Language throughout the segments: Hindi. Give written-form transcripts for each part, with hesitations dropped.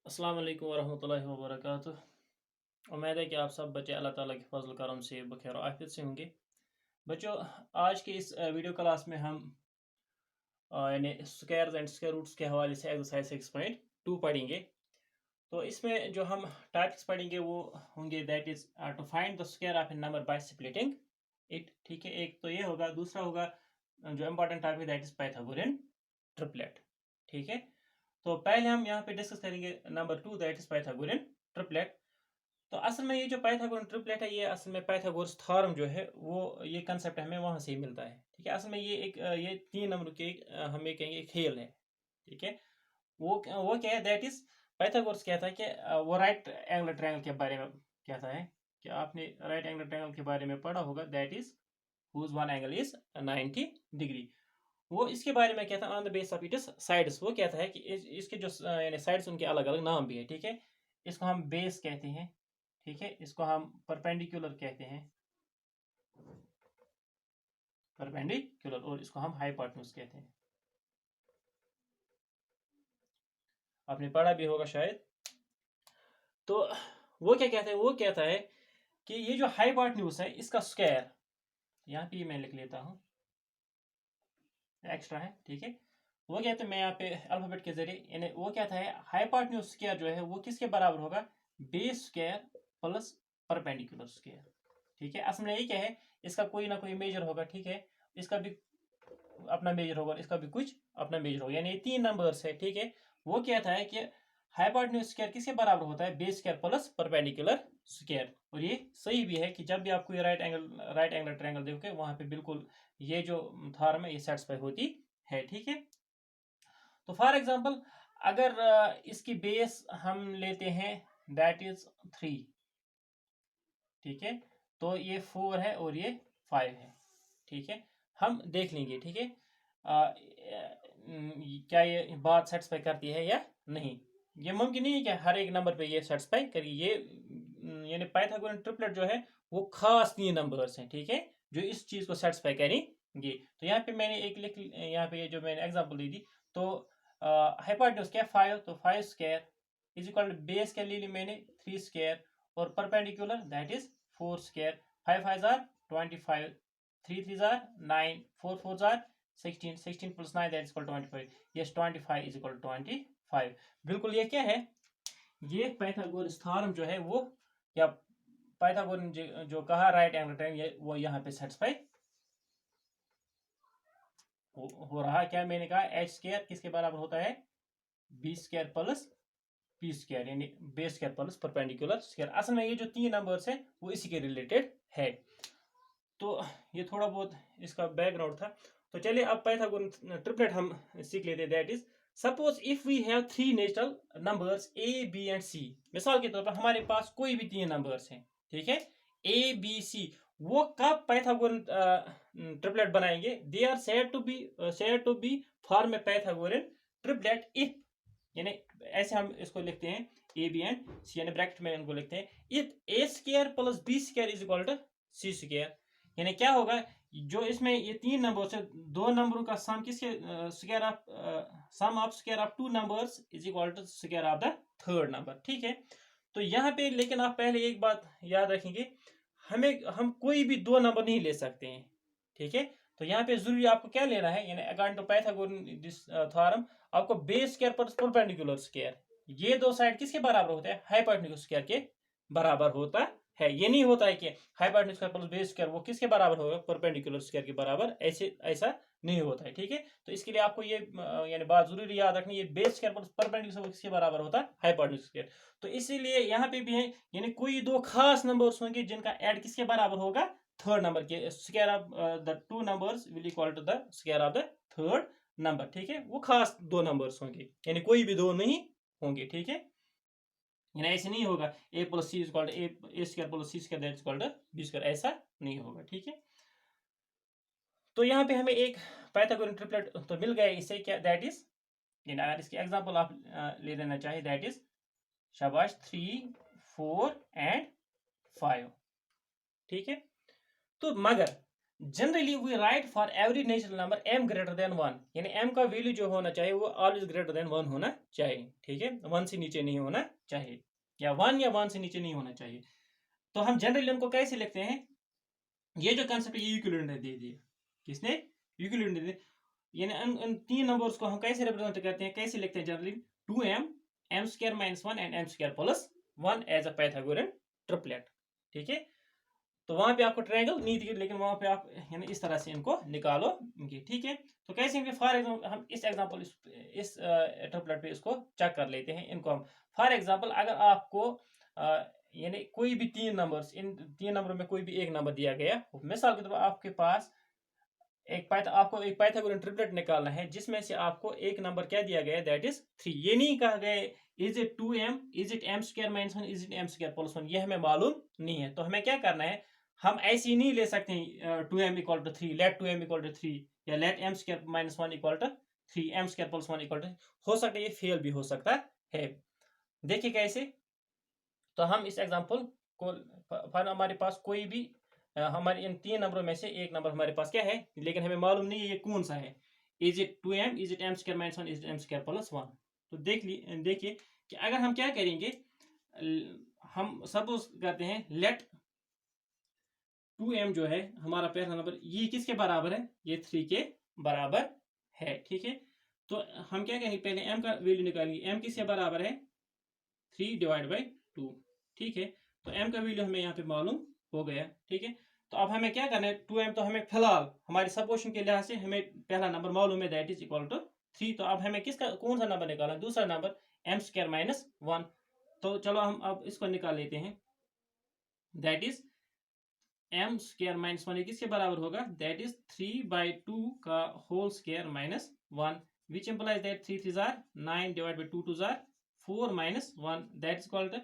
अस्सलाम वालेकुम वरहमतुल्लाहि वबरकातुह। उम्मीद है कि आप सब बच्चे अल्लाह ताला के फजल करम से बखैर आफियत से होंगे। बच्चों, आज के इस वीडियो क्लास में हम यानी स्क्वायर्स एंड स्क्वायर रूट्स के हवाले से एक्सरसाइज 6.2 पढ़ेंगे। तो इसमें जो हम टॉपिक्स पढ़ेंगे वो होंगे that is to find the square of a number by splitting it. ठीक है, एक तो ये होगा। दूसरा होगा जो important topic that is Pythagorean triplet. ठीक है, तो पहले हम यहाँ पे डिस्कस करेंगे number 2 that is Pythagorean triplet. तो असल में ये जो पाइथागोरन ट्रिपलेट है, ये असल में पाइथागोरस थ्योरम जो है वो ये कंसेप्ट हमें वहां से ही मिलता है। ठीक है, असल में ये एक ये 3 नंबर के हम ये कहेंगे खेल है। ठीक है, वो क्या है दैट इज पाइथागोरस कहता है कि वो राइट एंगल ट्रायंगल के बारे में कहता है कि आपने राइट एंगल ट्रायंगल के बारे में पढ़ा होगा that is whose one angle is 90 डिग्री। वो इसके बारे में कहता है on the base of its sides. वो कहता है कि इसके जो यानी साइड्स उनके अलग अलग नाम भी है। ठीक है, इसको हम बेस कहते हैं। ठीक है, इसको हम परपेंडिकुलर कहते हैं, परपेंडिकुलर, और इसको हम हाइपोटेन्यूज कहते हैं। आपने पढ़ा भी होगा शायद। तो वो क्या कहते हैं, वो कहता है कि ये जो हाइपोटेन्यूज है इसका स्क्वायर, यहाँ पे मैं लिख लेता हूँ, एक्स्ट्रा है। ठीक है, वो कहते हैं, मैं यहाँ पे अल्फाबेट के जरिए यानी वो कहता है हाइपोटेन्यूज स्क्वायर जो है वो किसके बराबर होगा, base square plus perpendicular square. ठीक है, असल में ये क्या है, इसका कोई ना कोई मेजर होगा। ठीक है, इसका भी अपना मेजर होगा, इसका भी कुछ अपना मेजर होगा, यानी 3 नंबर्स है। ठीक है, वो कहता है कि हाइपोटेन्यूज स्क्वायर किसके बराबर होता है, base square plus perpendicular square. और ये सही भी है कि जब भी आप कोई राइट एंगल ट्रायंगल देखोगे वहां पे बिल्कुल ये जो थ्योरम है ये सेटिस्फाई होती है। ठीक है, तो फॉर एग्जांपल अगर इसकी बेस हम लेते हैं दैट इज 3। ठीक है, तो ये 4 है और ये 5 है। ठीक है, हम देख लेंगे। ठीक है, क्या ये बात सेटिस्फाई करती है या नहीं। ये मुमकिन नहीं है कि हर एक नंबर पे ये सेटिस्फाई करिए। ये यानी पाइथागोरन ट्रिपलेट जो है वो खास 3 नंबर्स हैं। ठीक है, जो इस चीज को सेटिस्फाई करेंगे। तो यहाँ पे मैंने एक लिख, यहाँ पे ये जो मैंने एग्जांपल दी थी, तो हाइपोटेन्यूज क्या 5, तो 5 square is equal to base के लिए मैंने 3 स्क्वायर और परपेंडिकुलर दैट इज 4 स्क्वायर। 5 5 जार 25, 3 3 जार 9, 4 4 जार 16, 16 plus 9 that is equal 25। Yes, 25 is equal 25। बिल्कुल ये क्या है, ये पाइथागोरस थ्योरम जो है वो, या पाइथागोरन जो कहा राइट एंगल ट्रायंगल, वो यहाँ पे सेटिस्फाई हो रहा। क्या मैंने कहा, एच स्क्वायर किसके बराबर होता है, B square plus P square, यानी base square plus perpendicular square. असल में ये जो 3 नंबर्स है वो इसी के रिलेटेड है। तो ये थोड़ा बहुत इसका बैकग्राउंड था। तो चलिए अब पाइथागोरन ट्रिपलेट हम सीख लेते हैं। That is suppose if we have 3 natural numbers A B and C. मिसाल के तौर पर हमारे पास कोई भी 3 नंबर्स हैं। ठीक है, ए बी सी, वो कब पाइथागोरन ट्रिपलेट बनाएंगे, they are said to be form a Pythagorean triplet if, यानी ऐसे हम इसको लिखते हैं ए बी एंड सी, यानी ब्रैकेट में इनको लिखते हैं if a square plus b square is equal to c square. यानी क्या होगा, जो इसमें ये 3 नंबर से 2 नंबरों का सम किसके square of sum of square of 2 numbers is equal to square of the third number. ठीक है, तो यहाँ पे लेकिन आप पहले एक बात याद रखेंगे, हम कोई भी 2 नंबर नहीं ले सकते हैं। ठीक है, तो यहाँ पे जरूरी आपको क्या लेना है, यानी according to Pythagorean this theorem, आपको बेस स्क्वायर पर परपेंडिकुलर स्क्वायर, ये दो साइड किसके बराबर होते हैं, हाइपोटेन्यूज स्क्वायर के बराबर होता है। ये नहीं होता है कि hypotenuse square plus base square वो किसके बराबर होगा, परपेंडिकुलर स्क्वायर के बराबर, ऐसे ऐसा नहीं होता है। ठीक है, तो इसके लिए आपको ये यानी बात जरूरी याद रखनी है, बेस स्क्वायर प्लस परपेंडिकुलर किसके बराबर होता है, हाइपोटेन्यूज स्क्वायर। तो इसीलिए यहाँ पे भी है, यानी कोई 2 खास नंबर्स होंगे जिनका ऐड किसके बराबर होगा, थर्ड नंबर के square of the 2 numbers will equal to the square of the third number. ठीक है, वो खास 2 नंबर्स होंगे, यानी कोई भी 2 नहीं होंगे। ठीक है, यानी ऐसे नहीं होगा A plus C equal to A square plus C square that equal to B square, ऐसा नहीं होगा। ठीक है, तो यहाँ पे हमें एक पाइथागोरन ट्रिपलेट तो मिल गया। इससे क्या दैट इज, अगर इसकी एग्जांपल आप ले लेना चाहिए दैट इज शाबाश 3 4 एंड 5। ठीक है, तो मगर generally we write for every natural number m greater than 1, यानी m का वैल्यू जो होना चाहिए वो ऑलवेज ग्रेटर देन 1 होना चाहिए, ठीक है, 1 से नीचे नहीं होना चाहिए, या 1 से नीचे नहीं होना चाहिए। तो हम जनरली उनको कैसे लिखते हैं, ये जो कंसेप्ट ये यूक्लिड ने दे दिया, किसने, यूक्लिड ने दे दिया, यानी इन तीन नंबर्स को हम कैसे रिप्रेजेंट करते हैं, कैसे लिखते हैं generally, 2m m square minus 1 and m square plus 1 as a Pythagorean triplet, ठीक है। तो वहां पे आपको ट्रायंगल नहीं दिखे, लेकिन वहां पे आप यानी इस तरह से इनको निकालोगे, ठीक है। तो कैसे फॉर एग्जाम्पल हम इस एग्जाम्पल इस ट्रिपलेट पे इसको चेक कर लेते हैं इनको हम। फॉर एग्जाम्पल अगर आपको यानी कोई भी तीन नंबर्स, इन तीन नंबरों में कोई भी एक नंबर दिया गया, मिसाल के तौर पर आपके पास आपको एक पाइथागोरियन ट्रिपलेट निकालना है जिसमें से आपको एक नंबर क्या दिया गया, दैट इज 3। ये नहीं कहा गया is it 2m, is it m square minus 1, is it m square plus 1, ये हमें मालूम नहीं है। तो हमें क्या करना है, हम ऐसे ही नहीं ले सकते 2m equal to 3, let 2m equal to 3, या let m square minus 1 equal to 3, m square plus 1 equal to, हो सकता है ये फेल भी हो सकता है। देखिए कैसे, तो हम इस एग्जाम्पल को, हमारे पास कोई भी हमारे इन तीन नंबरों में से एक नंबर हमारे पास क्या है, लेकिन हमें मालूम नहीं है ये कौन सा है, is it 2m, is it m square minus 1, is it m square plus 1। तो देखिए कि अगर हम क्या करेंगे, हम सपोज करते हैं लेट 2m जो है हमारा पहला नंबर, ये किसके बराबर है, ये 3 के बराबर है, ठीक है। तो हम क्या करेंगे, पहले m का वैल्यू निकालेंगे, m किसके बराबर है, 3 डिवाइड बाई 2, ठीक है। तो m का वैल्यू हमें यहाँ पे मालूम हो गया, ठीक है। तो अब हमें क्या करना है, 2m तो हमें फिलहाल हमारे सपोर्शन के लिहाज से हमें पहला नंबर मालूम है, दैट इज इक्वल टू 3। तो अब हमें किसका कौन सा नंबर निकालना है, दूसरा नंबर m स्क्वायर माइनस 1। तो चलो हम अब इसको निकाल लेते हैं, that is m square minus 1 किसके बराबर होगा, दैट इज 3/2 का whole square minus 1, which implies that 3 3 जार 9 डिवाइड बाई 2 2 जार 4 minus 1, that is equal to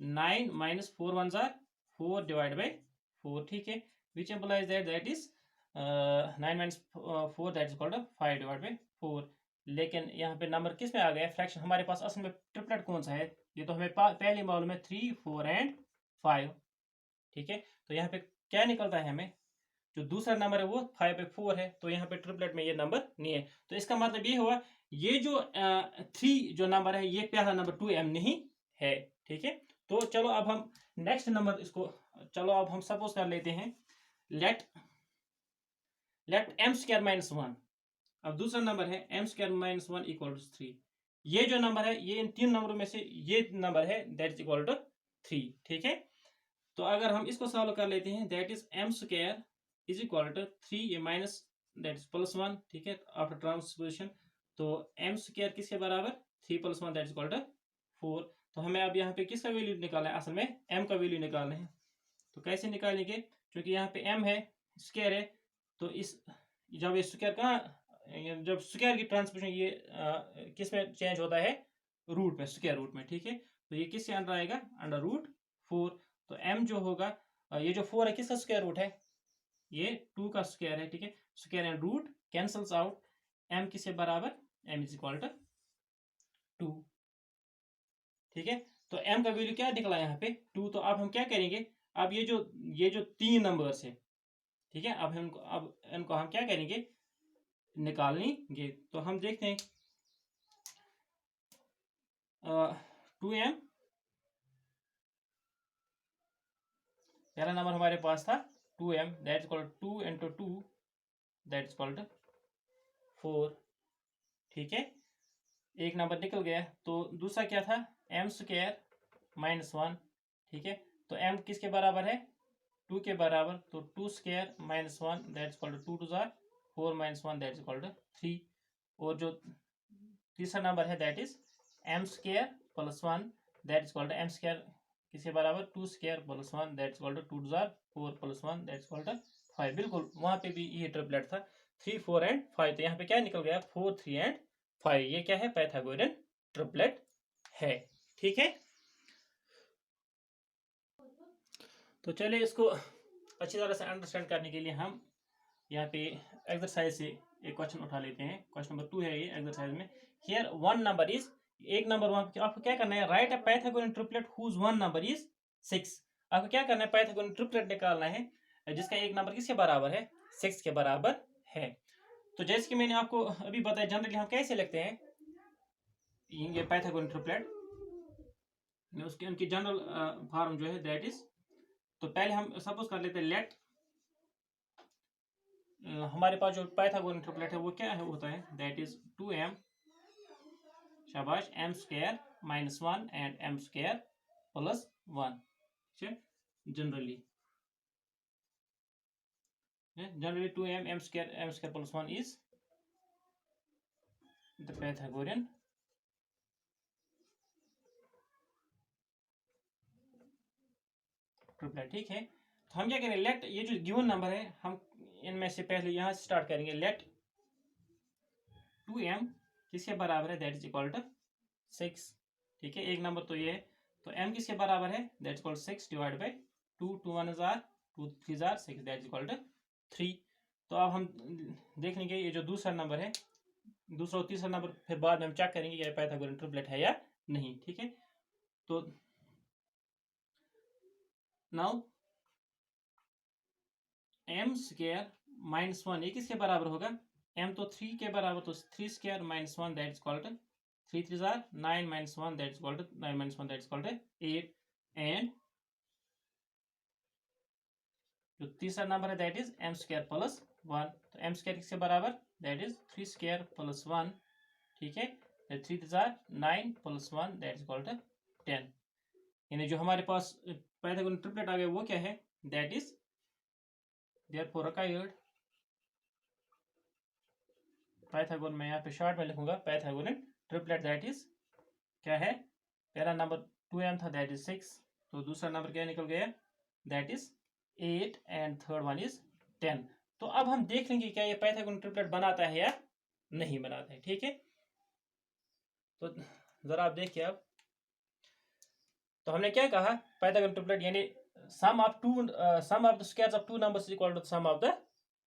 9 minus 4 1 जार 4 डिवाइड बाई 4, ठीक है, which implies that is 9 minus 4, that is equal to 5 divide by 4। लेकिन यहाँ पे नंबर किस में आ गया, फ्रैक्शन हमारे पास असल में ट्रिपलेट कौन सा है, ये तो हमें पहले मालूम है 3 4 एंड 5, ठीक है। तो यहाँ पे क्या निकलता है, हमें जो दूसरा नंबर है वो 5/4 है, तो यहाँ पे ट्रिपलेट में ये नंबर नहीं है। तो इसका मतलब ये हुआ, ये जो 3 जो नंबर है ये पहला नंबर 2m नहीं है, ठीक है। तो चलो अब हम नेक्स्ट नंबर इसको, चलो अब हम सपोज कर लेते हैं, लेट m स्क्वायर माइनस 1, अब दूसरा नंबर है m square minus 1 equal to 3। ये जो नंबर है ये इन तीन नंबरों में से ये नंबर है, दैट इज इक्वल टू 3, ठीक है। तो अगर हम इसको सॉल्व कर लेते हैं, that is m square is equal to 3 minus that is plus 1, ठीक है, आफ्टर ट्रांसपोजिशन। तो m स्क्वायर किसके बराबर, 3 plus 1 that is equal to 4। तो हमें अब यहाँ पे किसका वैल्यू निकालना है, असल में m का वैल्यू निकालना है। तो कैसे निकालेंगे, क्योंकि यहाँ पे m है स्क्वायर है, तो इस जब ये स्क्वायर कहाँ, जब स्क्वायर की ट्रांसपोजिशन ये किस में चेंज होता है, रूट में, स्क्वायर रूट में, ठीक है। तो ये किसके अंडर आएगा, अंडर रूट 4। तो m जो होगा, ये जो 4 है किसका स्क्वायर रूट है, ये 2 का स्क्वायर है, ठीक है। Square and root cancels out, m किसके बराबर, m इज इक्वल टू 2, ठीक है। तो m का वैल्यू क्या निकला यहाँ पे 2। तो अब हम क्या करेंगे, अब ये जो तीन नंबर्स है, ठीक है, अब इनको हम क्या करेंगे, निकालेंगे। तो हम देखते हैं 2m, पहला नंबर हमारे पास था 2m, that is equal to 2 into 2 that is equal to 4, ठीक है, एक नंबर निकल गया। तो दूसरा क्या था, m स्क्वायर माइनस 1, ठीक है। तो m किसके बराबर है, 2 के बराबर, तो 2 square minus 1 that is equal to 2 2 जार 4 minus 1 that is equal to 3। और जो तीसरा नंबर है that is m square plus 1 that is equal to m square किसके बराबर, 2 square plus 1 that is equal to 2 जार 4 plus 1 that is equal to 5। बिल्कुल वहां पे भी ये ट्रिपलेट था 3 4 एंड 5। तो यहाँ पे क्या निकल गया, 4 3 एंड 5। ये क्या है, पाइथागोरियन ट्रिपलेट है, ठीक है। तो चलिए इसको अच्छी तरह से अंडरस्टैंड करने के लिए हम यहाँ पे एक्सरसाइज से एक क्वेश्चन उठा लेते हैं। क्वेश्चन नंबर 2 है ये एक्सरसाइज में। हियर वन नंबर इज, एक नंबर वहां आपको क्या करना है, write a Pythagorean triplet whose one number is 6। आपको क्या करना है, पाइथागोरियन ट्रिपलेट निकालना है जिसका एक नंबर किसके बराबर है, 6 के बराबर है। तो जैसे कि मैंने आपको अभी बताया, जनरली हम कैसे लिखते हैं ये पाइथागोरन ट्रिपलेट, उसके उनकी जनरल फॉर्म जो है दैट इज, तो पहले हम सपोज कर लेते हैं लेट हमारे पास जो पाइथागोरन ट्रिपलेट है वो क्या है होता है दैट इज 2m शाबाश m square minus 1 and m square plus 1 generally 2m m square plus 1 is the Pythagorean triplet. ठीक है, तो हम क्या करेंगे, लेट ये जो गिवन नंबर है हम इनमें से पहले यहां से स्टार्ट करेंगे। लेट 2m किसके बराबर है दैट इज इक्वल टू 6। ठीक है, एक नंबर तो ये है, तो m किसके बराबर है that is equal 6 divide by 2, 2 1 जार 2 3 जार 6 दैट इज इक्वल टू 3। तो अब हम देख लेंगे ये जो दूसरा नंबर है, दूसरा और तीसरा नंबर फिर बाद में हम चेक करेंगे कि पाइथागोरन ट्रिपलेट है या नहीं। ठीक है, तो नाउ m स्क्वायर माइनस 1 ये किसके बराबर होगा, m तो 3 के बराबर, तो 3 square minus 1 that is equal to 3 3 जार 9 minus 1 that is equal to 9 minus 1 that is equal to 8 and जो तीसरा नंबर है that is m square plus 1, तो m स्क्वायर किसके बराबर दैट इज 3 स्क्वायर प्लस 1। ठीक है, 3 जार 9 plus 1 that is equal to 10। यानी जो हमारे पास पाइथागोरन ट्रिपलेट आ गया वो क्या है that is therefore required Pythagorean, मैं यहाँ पे शॉर्ट में लिखूंगा पाइथागोरन ट्रिपलेट दैट इज क्या है, पहला नंबर 2m था दैट इज 6, तो दूसरा नंबर क्या निकल गया that is 8 and third one is 10। तो अब हम देख लेंगे क्या ये पाइथागोरन ट्रिपलेट बनाता है या नहीं बनाता है। ठीक है, तो जरा आप देखिए अब, तो हमने क्या कहा पाइथागोरन ट्रिपलेट यानी sum of the squares of 2 numbers equal to sum of the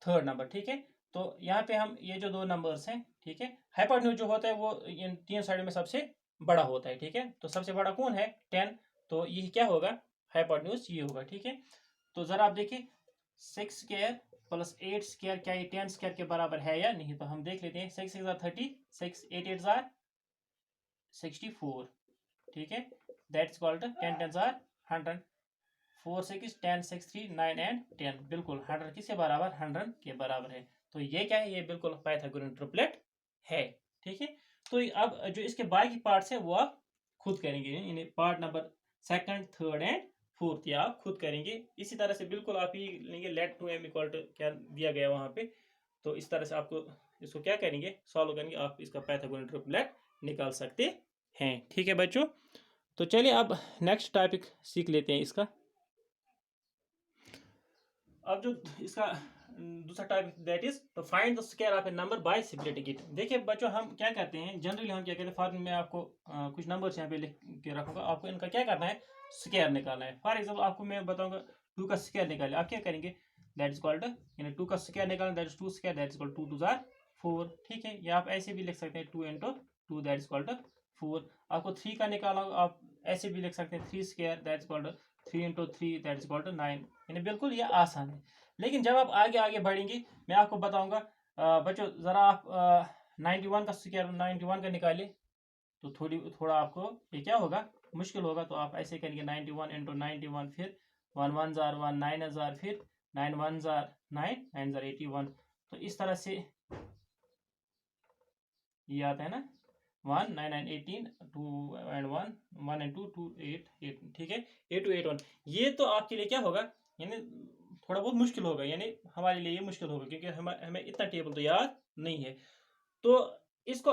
third number. ठीक है, तो यहाँ पे हम ये जो दो नंबर्स हैं, ठीक है, हाइपोटेन्यूज जो होता है वो इन तीन साइड में सबसे बड़ा होता है। ठीक है, तो सबसे बड़ा कौन है 10, तो ये क्या होगा हाइपोटेन्यूज ये होगा। ठीक है, तो जरा आप देखिए 6 स्क्वायर प्लस 8 स्क्वायर क्या ये 10 स्क्वायर के बराबर है या नहीं, तो हम देख लेते हैं 6 6 36 8 8 जार 64। ठीक है, दैट्स इक्वल टू 10 10 जार 100 4 6 10 6 3 9 एंड 10, बिल्कुल 100 किसके बराबर 100 के बराबर है। तो ये क्या है, ये बिल्कुल पाइथागोरन ट्रिपलेट है। ठीक है, तो अब जो इसके बाकी पार्ट्स है वो आप खुद करेंगे, यानी part number second third and fourth ये आप खुद करेंगे। इसी तरह से बिल्कुल आप ही लेंगे लेट 2m इक्वल टू क्या दिया गया वहां पे, तो इस तरह से आपको इसको क्या करेंगे सॉल्व करेंगे, आप इसका पाइथागोरन ट्रिपलेट निकाल सकते हैं। ठीक है बच्चों, तो चलिए अब नेक्स्ट टॉपिक सीख लेते हैं इसका। अब जो इसका दूसरा टाइप दैट इज तो find the square of a number by splitting it. देखिए बच्चों हम क्या करते हैं जनरली, हम क्या करते हैं फॉर्मूले में आपको कुछ नंबर्स यहाँ पे लिख के रखूंगा, आपको इनका क्या करना है स्क्वायर निकालना है। फॉर एग्जाम्पल आपको मैं बताऊंगा 2 का स्क्वायर निकाले, आप क्या करेंगे दैट इज कॉल्ड यानी 2 का स्क्वायर निकालना that is 2 square that is called 2 2 जार 4। ठीक है, या आप ऐसे भी लिख सकते हैं 2 into 2 दैट इज कॉल्ड 4। आपको 3 का निकालना आप ऐसे भी लिख सकते हैं 3 square that is called 3 into 3 that is called 9। यानी बिल्कुल ये आसान है, लेकिन जब आप आगे आगे बढ़ेंगे मैं आपको बताऊंगा बच्चों जरा आप 91 का स्क्वायर 91 का निकालिए, तो थोड़ा आपको ये क्या होगा मुश्किल होगा। तो आप ऐसे करेंगे 91 into 91, फिर 1 1 जार 1 9 जार, फिर 9 1 जार 9 9 जार 81। तो इस तरह से ये आता है ना 1 9 9 18 2 and 1 1 and 2 2 8 8। ठीक है, 8 2 8 1, ये तो आपके लिए क्या होगा यानी थोड़ा बहुत मुश्किल होगा, यानी हमारे लिए ये मुश्किल होगा क्योंकि हमें इतना टेबल तो याद नहीं है। तो इसको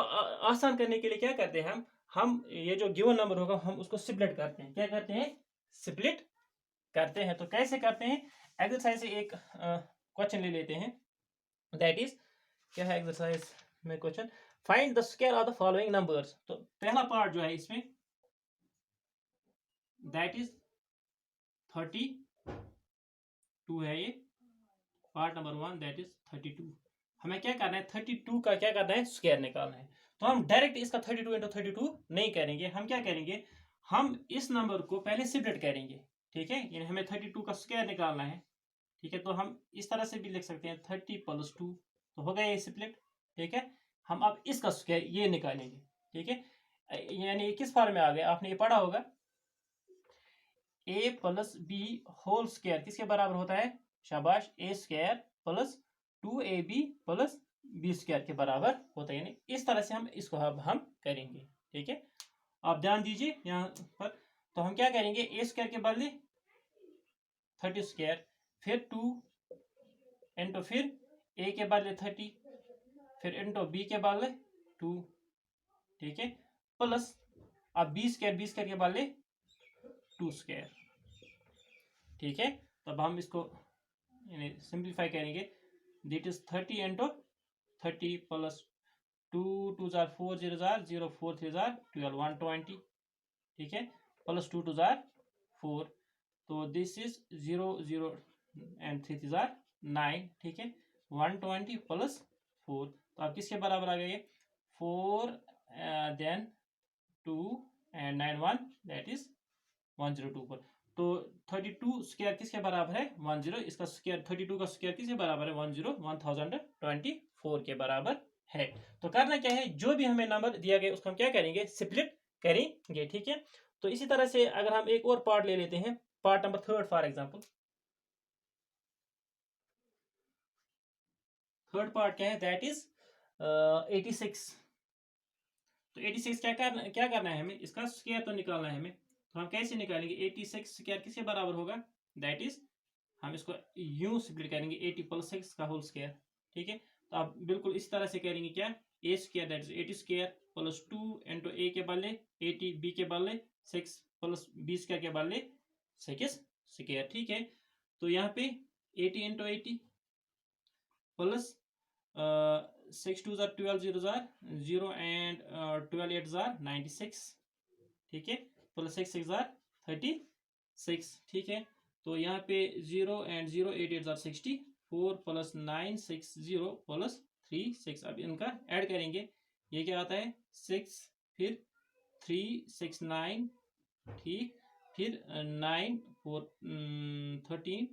आसान करने के लिए क्या करते हैं हम ये जो गिवन नंबर होगा हम उसको स्प्लिट करते हैं। क्या करते हैं स्प्लिट करते हैं। तो कैसे करते हैं, एक्सरसाइज से एक क्वेश्चन ले लेते हैं दैट इज क्या है एक्सरसाइज में question, find the square of the following numbers. तो पहला पार्ट जो है इसमें दैट इज 32 है, ये पार्ट नंबर 1 दैट इज 32। हमें क्या करना है 32 का क्या करना है स्क्वायर निकालना है। तो हम डायरेक्ट इसका 32 into 32 नहीं करेंगे, हम क्या करेंगे हम इस नंबर को पहले स्प्लिट करेंगे। ठीक है, यानी हमें 32 का स्क्वायर निकालना है, ठीक है, तो हम इस तरह से भी लिख सकते हैं 30 + 2, तो हो गया ये स्प्लिट। ठीक है, हम अब इसका स्क्वायर ये निकालेंगे। ठीक है, यानी किस फॉर्म में आ गया, आपने ये पढ़ा होगा, a + b होल स्क्वायर किसके बराबर होता है, शाबाश, a² + 2ab + b² के बराबर होता है। यानी इस तरह से हम इसको अब हम करेंगे। ठीक है, आप ध्यान दीजिए यहाँ पर, तो हम क्या करेंगे, a² के बदले 30², फिर 2 इंटू फिर a के बदले 30, फिर इंटू b के बदले 2। ठीक है, प्लस अब b² के बदले 2²। ठीक है, तब हम इसको सिंप्लीफाई करेंगे, दिट इज 30 इंटू 30 + 2 2 जार 4 0 जार 0 4 3 जार 12 120। ठीक है, + 2 2 जार 4, तो दिस इज 0 0 एंड 3 3 जार 9। ठीक है, 120 + 4, तो अब किसके बराबर आ गया ये, 4 देन 2 एंड 9 1, दैट इज 1024। तो 32² किसके बराबर है, 10, इसका स्क्वायर 32 का स्क्वायर किसके बराबर है, 1024 के बराबर है। तो करना क्या है, जो भी हमें नंबर दिया गया उसको हम क्या करेंगे, स्प्लिट करेंगे। ठीक है, तो इसी तरह से अगर हम एक और पार्ट ले लेते हैं, part number 3 for example. Third part क्या है, दैट इज 86। तो 86 क्या करना है हमें, इसका स्क्वायर तो निकालना है हमें। तो हम कैसे निकालेंगे, 86 स्क्वायर किसके बराबर होगा, दैट इज, हम इसको यूं स्प्लिट करेंगे, 80 + 6 का होल स्क्वायर। ठीक है, तो आप बिल्कुल इस तरह से करेंगे, क्या, a² that is 80² + 2 into a के बदले 80, b के बदले 6 + b² के बदले 6²। ठीक है, तो यहाँ पे 80 इंटू 80 प्लस 6 2 जार 12 0 जार 0 एंड 12 8 जार 96। ठीक है, प्लस 6 6 जार 36। ठीक है, तो यहाँ पे 0 एंड 0 8 8 जार 64 प्लस 9 6 0 प्लस 3 6। अब इनका ऐड करेंगे, ये क्या आता है 6, फिर 3 6 9, ठीक, फिर 9 4 13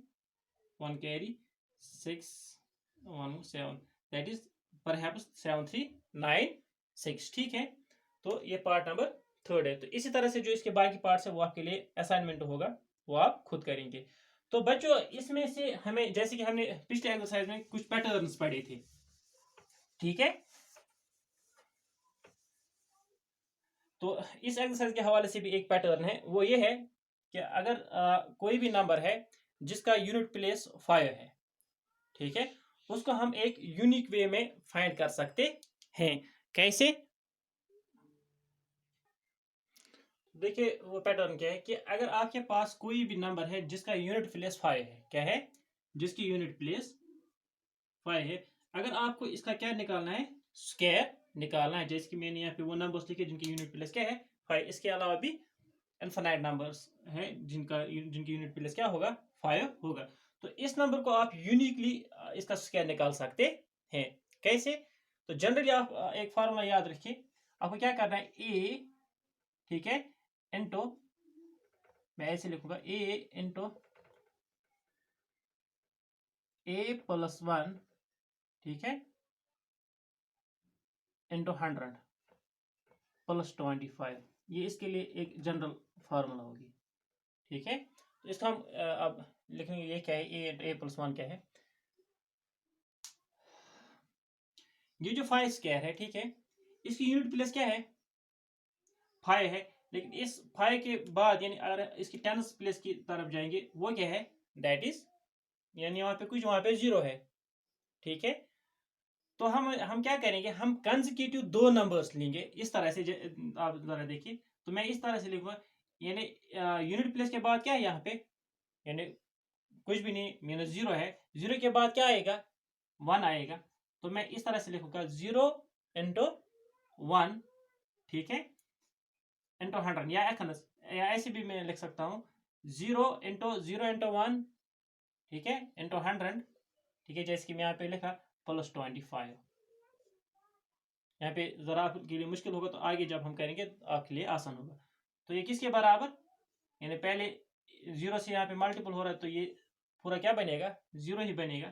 1 कैरी 6 1 7, दैट इज परहैप्स 7396। ठीक है, तो ये पार्ट नंबर 3 है। तो इसी तरह से जो इसके बाकी पार्ट्स है वो आपके लिए असाइनमेंट होगा, वो आप खुद करेंगे। तो बच्चों इसमें से हमें, जैसे कि हमने पिछले एक्सरसाइज में कुछ पैटर्न्स पढ़े थे, ठीक है, तो इस एक्सरसाइज के हवाले से भी एक पैटर्न है, वो ये है कि अगर कोई भी नंबर है जिसका यूनिट प्लेस 5 है, ठीक है, उसको हम एक यूनिक वे में फाइंड कर सकते हैं। कैसे, देखिए वो पैटर्न क्या है कि अगर आपके पास कोई भी नंबर है जिसका यूनिट प्लेस 5 है, क्या है, जिसकी यूनिट प्लेस 5 है, अगर आपको इसका क्या निकालना है, स्क्वायर निकालना है, जैसे कि मैंने यहाँ पे वो नंबर्स लिखे जिनकी यूनिट प्लेस क्या है 5, इसके अलावा भी इनफिनाइट नंबर्स हैं जिनकी यूनिट प्लेस क्या होगा 5 होगा। तो इस नंबर को आप यूनिकली इसका स्क्वायर निकाल सकते हैं। कैसे, तो जनरली आप एक फार्मूला याद रखिए, आपको क्या करना है, ए, ठीक है, इंटू, मैं ऐसे लिखूंगा, ए इंटू a + 1, ठीक है, इंटू 100 + 25, ये इसके लिए एक जनरल फार्मूला होगी। ठीक है, तो इसको हम अब लिखेंगे, ये क्या है, a + 1 क्या है, ये जो 5² है, ठीक है, इसकी यूनिट प्लेस क्या है 5 है, लेकिन इस 5 के बाद यानी अगर इसकी 10th प्लेस की तरफ जाएंगे, वो क्या है, दैट इज, यानी वहां पे कुछ, वहां पे 0 है। ठीक है, तो हम क्या करेंगे, हम कंसेक्यूटिव 2 नंबर्स लेंगे इस तरह से, आप जरा देखिए, तो मैं इस तरह से लिखूंगा, यानी यूनिट प्लेस के बाद क्या है यहाँ पे, यानी कुछ भी नहीं, -0 है, 0 के बाद क्या आएगा 1 आएगा, तो मैं इस तरह से लिखूंगा 0 इंटू 1, ठीक है, इंटू 100, या ऐसे भी मैं लिख सकता हूँ 0 इंटू 1, ठीक है, इंटू 100, ठीक है, जैसे कि मैं यहाँ पे लिखा + 25। यहाँ पे जरा आपके लिए मुश्किल होगा, तो आगे जब हम करेंगे तो आपके लिए आसान होगा। तो ये किसके बराबर, यानी पहले 0 से यहाँ पे मल्टीपल हो रहा है, तो ये पूरा क्या बनेगा, 0 ही बनेगा,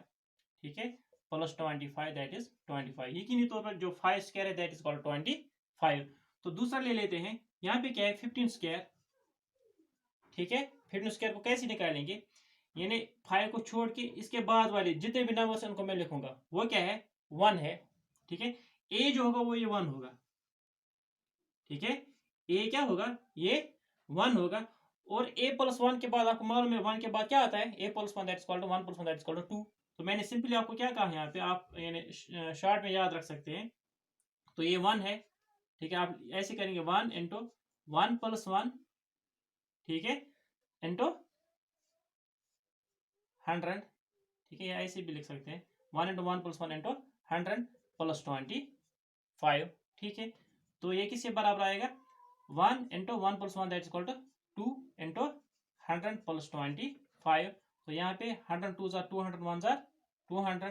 ठीक है, प्लस 25 दैट इज 25। यकीनी तौर पर जो 5 स्क्वायर है दैट इज कॉल्ड 25। तो दूसरा ले लेते हैं, यहाँ पे क्या है 15 स्क्वायर, ठीक है। 15 स्क्वायर को कैसे निकालेंगे, यानी 5 को छोड़ के इसके बाद वाले जितने भी नंबर्स हैं उनको मैं लिखूंगा, वो क्या है 1 है, ठीक है। ए जो होगा वो ये 1 होगा, ठीक है, ए क्या होगा ये 1 होगा। और a प्लस 1 के बाद आपको मालूम है 1 के बाद क्या आता है, a plus 1 that is equal to 1 plus 1 that is equal to 2। तो मैंने सिंपली आपको क्या कहा यहाँ पे, आप यानी शॉर्ट में याद रख सकते हैं। तो ये 1 है, ठीक है, आप ऐसे करेंगे 1 इंटू 1 प्लस 1, ठीक है, इंटू 100, ठीक है, या ऐसे भी लिख सकते हैं 1 इंटू 1 प्लस 1 इंटू 100 प्लस 25, ठीक है। तो ये किसके बराबर आएगा, 1 into 1 plus 1 that is equal to 2 into 100 plus 25। तो यहाँ पे 100 2 जार 200 1 जार 200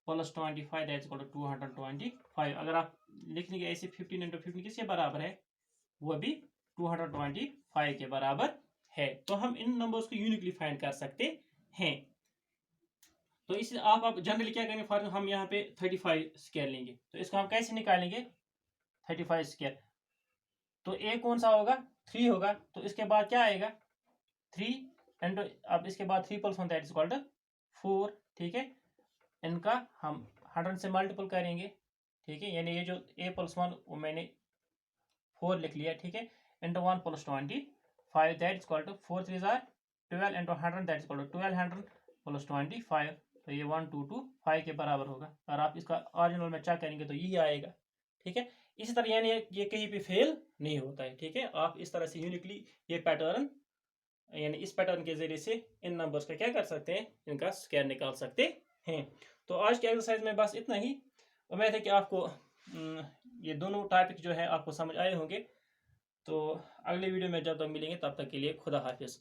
plus 25 that is equal to 225। अगर आप लिख लेंगे ऐसे 15 इंटू 15 किसके बराबर है, वो भी 225 के बराबर है। तो हम इन नंबर्स को यूनिकली फाइंड कर सकते हैं। तो इसे आप जनरली क्या करेंगे, फॉर हम यहाँ पे 35 स्क्वायर लेंगे, तो इसको हम कैसे निकालेंगे 35 स्क्वायर। तो ए कौन सा होगा 3 होगा, तो इसके बाद क्या आएगा 3 इंटू, अब इसके बाद 3 plus 1 that is equal to 4, ठीक है। इनका हम 100 से मल्टीपल करेंगे, ठीक है, यानी ये जो a प्लस 1 वो मैंने 4 लिख लिया, ठीक है, into 1 plus 25 that is equal to 4 3 जार 12 into 100 that is equal to 1200 plus 25। तो ये 1225 के बराबर होगा। और आप इसका ऑरिजिनल में चेक करेंगे तो यही आएगा, ठीक है। इसी तरह यानी ये कहीं पे फेल नहीं होता है, ठीक है। आप इस तरह से यूनिकली ये पैटर्न, यानी इस पैटर्न के जरिए से इन नंबर्स का क्या कर सकते हैं, इनका स्क्वायर निकाल सकते हैं। तो आज के एक्सरसाइज में बस इतना ही। उम्मीद है कि आपको ये दोनों टॉपिक जो है आपको समझ आए होंगे। तो अगले वीडियो में जब तक मिलेंगे तब तक के लिए खुदा हाफिज।